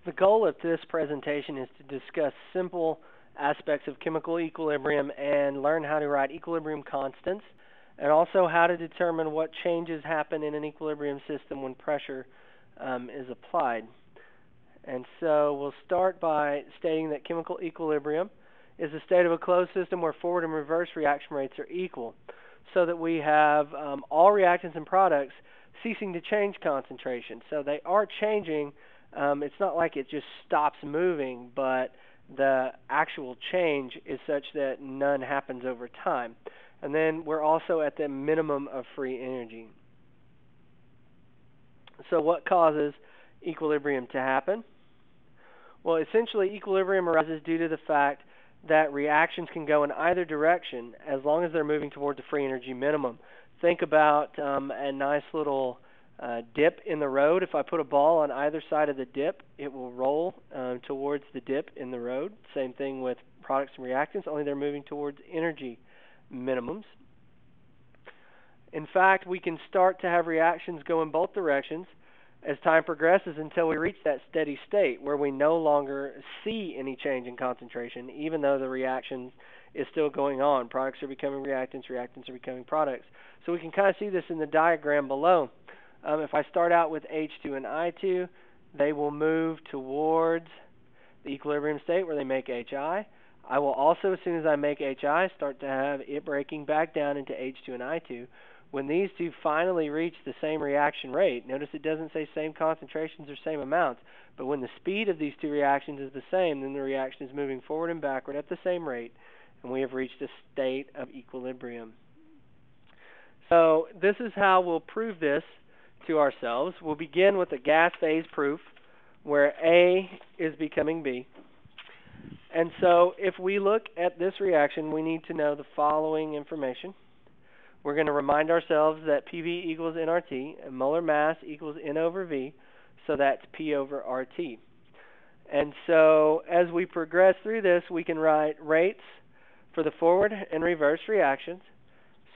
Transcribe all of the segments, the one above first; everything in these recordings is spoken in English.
The goal of this presentation is to discuss simple aspects of chemical equilibrium and learn how to write equilibrium constants, and also how to determine what changes happen in an equilibrium system when pressure is applied. And so we'll start by stating that chemical equilibrium is a state of a closed system where forward and reverse reaction rates are equal, so that we have all reactants and products ceasing to change concentration. So they are changing. It's not like it just stops moving, but the actual change is such that none happens over time. And then we're also at the minimum of free energy. So what causes equilibrium to happen? Well, essentially, equilibrium arises due to the fact that reactions can go in either direction as long as they're moving towards the free energy minimum. Think about a nice little dip in the road. If I put a ball on either side of the dip, it will roll towards the dip in the road. Same thing with products and reactants, only they're moving towards energy minimums. In fact, we can start to have reactions go in both directions as time progresses until we reach that steady state where we no longer see any change in concentration, even though the reaction is still going on. Products are becoming reactants, reactants are becoming products. So we can kind of see this in the diagram below. If I start out with H2 and I2, they will move towards the equilibrium state where they make HI. I will also, as soon as I make HI, start to have it breaking back down into H2 and I2. When these two finally reach the same reaction rate, notice it doesn't say same concentrations or same amounts, but when the speed of these two reactions is the same, then the reaction is moving forward and backward at the same rate, and we have reached a state of equilibrium. So this is how we'll prove this to ourselves. We'll begin with a gas phase proof where A is becoming B. And so if we look at this reaction, we need to know the following information. We're going to remind ourselves that PV equals nRT, and molar mass equals N over V, so that's P over RT. And so as we progress through this, we can write rates for the forward and reverse reactions.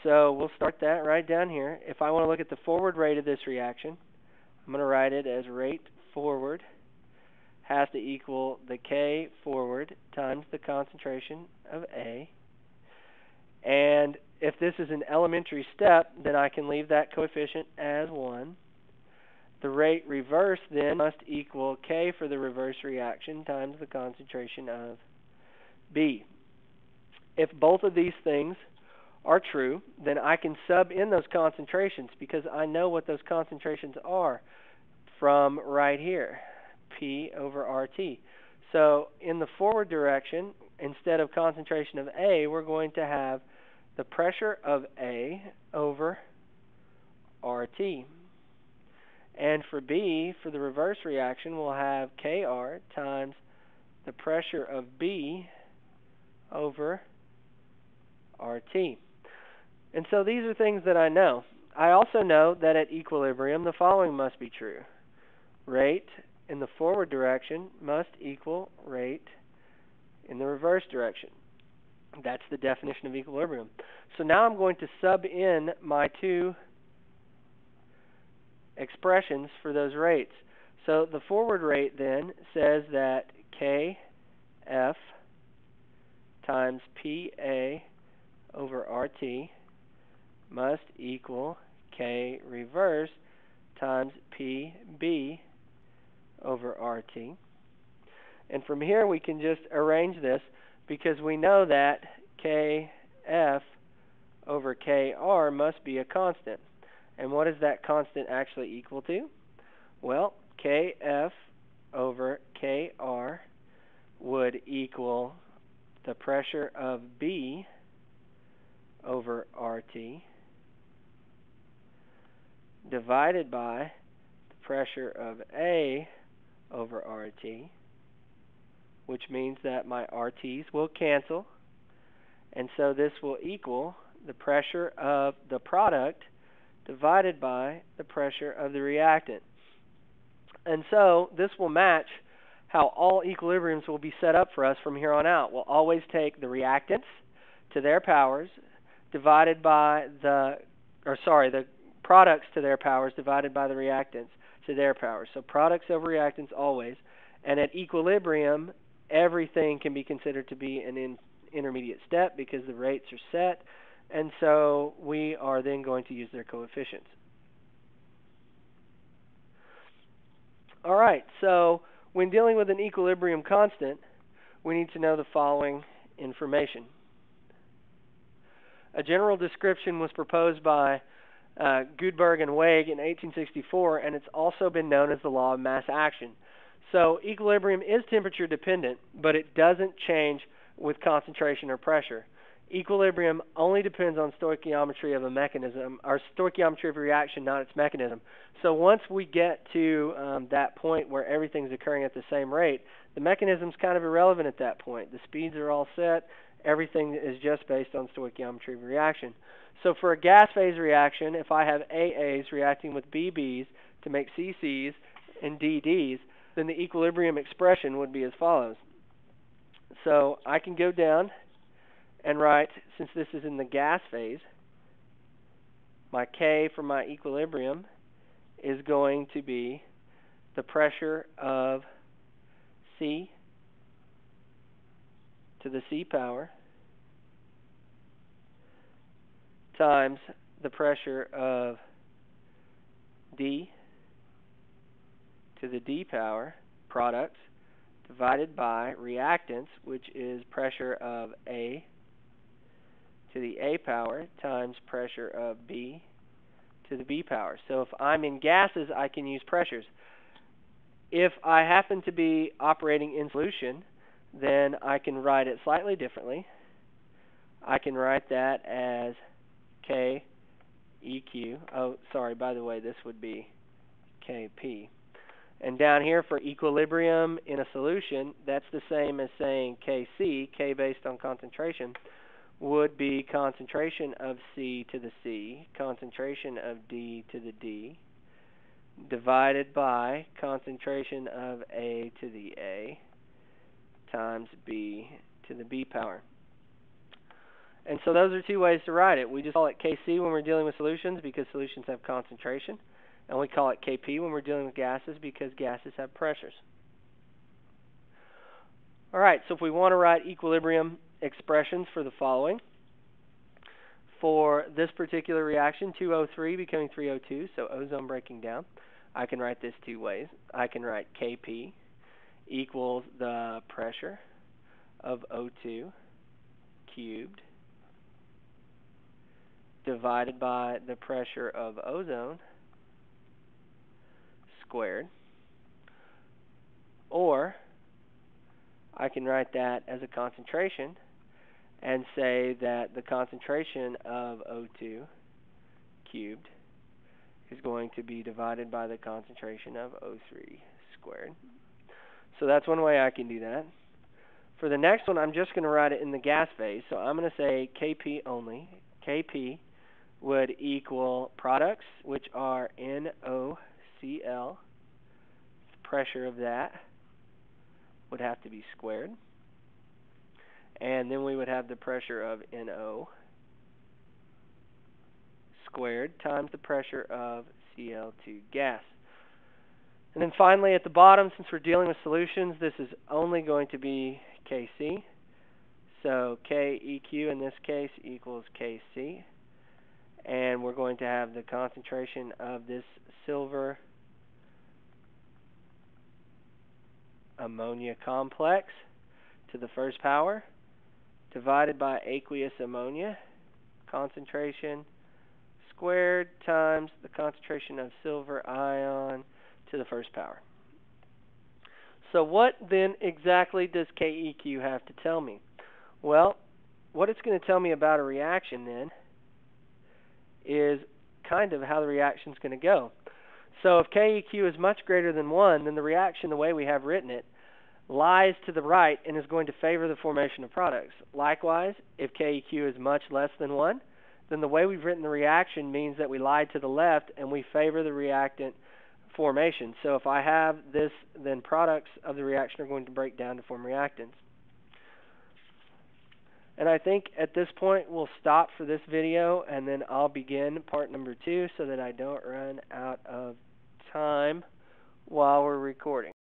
So we'll start that right down here. If I want to look at the forward rate of this reaction, I'm going to write it as rate forward has to equal the K forward times the concentration of A. And if this is an elementary step, then I can leave that coefficient as 1. The rate reverse then must equal K for the reverse reaction times the concentration of B. If both of these things are true, then I can sub in those concentrations because I know what those concentrations are from right here, P over RT. So in the forward direction, instead of concentration of A, we're going to have the pressure of A over RT. And for B, for the reverse reaction, we'll have Kr times the pressure of B over RT. And so these are things that I know. I also know that at equilibrium, the following must be true. Rate in the forward direction must equal rate in the reverse direction. That's the definition of equilibrium. So now I'm going to sub in my two expressions for those rates. So the forward rate then says that Kf times Pa over RT must equal K reverse times Pb over RT. And from here we can just arrange this because we know that Kf over Kr must be a constant. And what is that constant actually equal to? Well, Kf over Kr would equal the pressure of B over RT divided by the pressure of A over RT, which means that my RTs will cancel. And so this will equal the pressure of the product divided by the pressure of the reactant. And so this will match how all equilibriums will be set up for us from here on out. We'll always take the reactants to their powers divided by the products to their powers divided by the reactants to their powers. So products over reactants always. And at equilibrium, everything can be considered to be an intermediate step because the rates are set, and so we are then going to use their coefficients. All right, so when dealing with an equilibrium constant, we need to know the following information. A general description was proposed by Gutenberg and Weg in 1864, and it's also been known as the law of mass action. So equilibrium is temperature dependent, but it doesn't change with concentration or pressure. Equilibrium only depends on stoichiometry of a mechanism, or stoichiometry of a reaction, not its mechanism. So once we get to that point where everything's occurring at the same rate, the mechanism's kind of irrelevant at that point. The speeds are all set. Everything is just based on stoichiometry of a reaction. So for a gas phase reaction, if I have AAs reacting with BBs to make CCs and DDs, then the equilibrium expression would be as follows. So I can go down and write, since this is in the gas phase, my K for my equilibrium is going to be the pressure of C to the C power times the pressure of D to the D power products divided by reactants, which is pressure of A to the A power times pressure of B to the B power. So if I'm in gases, I can use pressures. If I happen to be operating in solution, then I can write it slightly differently. I can write that as K EQ. Oh, sorry, by the way, this would be KP. And down here for equilibrium in a solution, that's the same as saying Kc, K based on concentration, would be concentration of C to the C, concentration of D to the D, divided by concentration of A to the A times B to the B power. And so those are two ways to write it. We just call it Kc when we're dealing with solutions because solutions have concentration. And we call it Kp when we're dealing with gases because gases have pressures. All right, so if we want to write equilibrium expressions for the following. For this particular reaction, 2O3 becoming 3O2, so ozone breaking down, I can write this two ways. I can write Kp equals the pressure of O2 cubed divided by the pressure of ozone squared. Or I can write that as a concentration and say that the concentration of O2 cubed is going to be divided by the concentration of O3 squared. So that's one way I can do that. For the next one, I'm just going to write it in the gas phase. So I'm going to say Kp only. Kp would equal products, which are NOCl. The pressure of that would have to be squared. And then we would have the pressure of NO squared times the pressure of Cl2 gas. And then finally at the bottom, since we're dealing with solutions, this is only going to be Kc. So KEQ in this case equals Kc. And we're going to have the concentration of this silver ammonia complex to the first power divided by aqueous ammonia concentration squared times the concentration of silver ion to the first power. So what then exactly does KEQ have to tell me? Well, what it's going to tell me about a reaction then is kind of how the reaction is going to go. So if KEQ is much greater than 1, then the reaction, the way we have written it, lies to the right and is going to favor the formation of products. Likewise, if KEQ is much less than 1, then the way we've written the reaction means that we lie to the left and we favor the reactant formation. So if I have this, then products of the reaction are going to break down to form reactants. And I think at this point we'll stop for this video and then I'll begin part number 2 so that I don't run out of time while we're recording.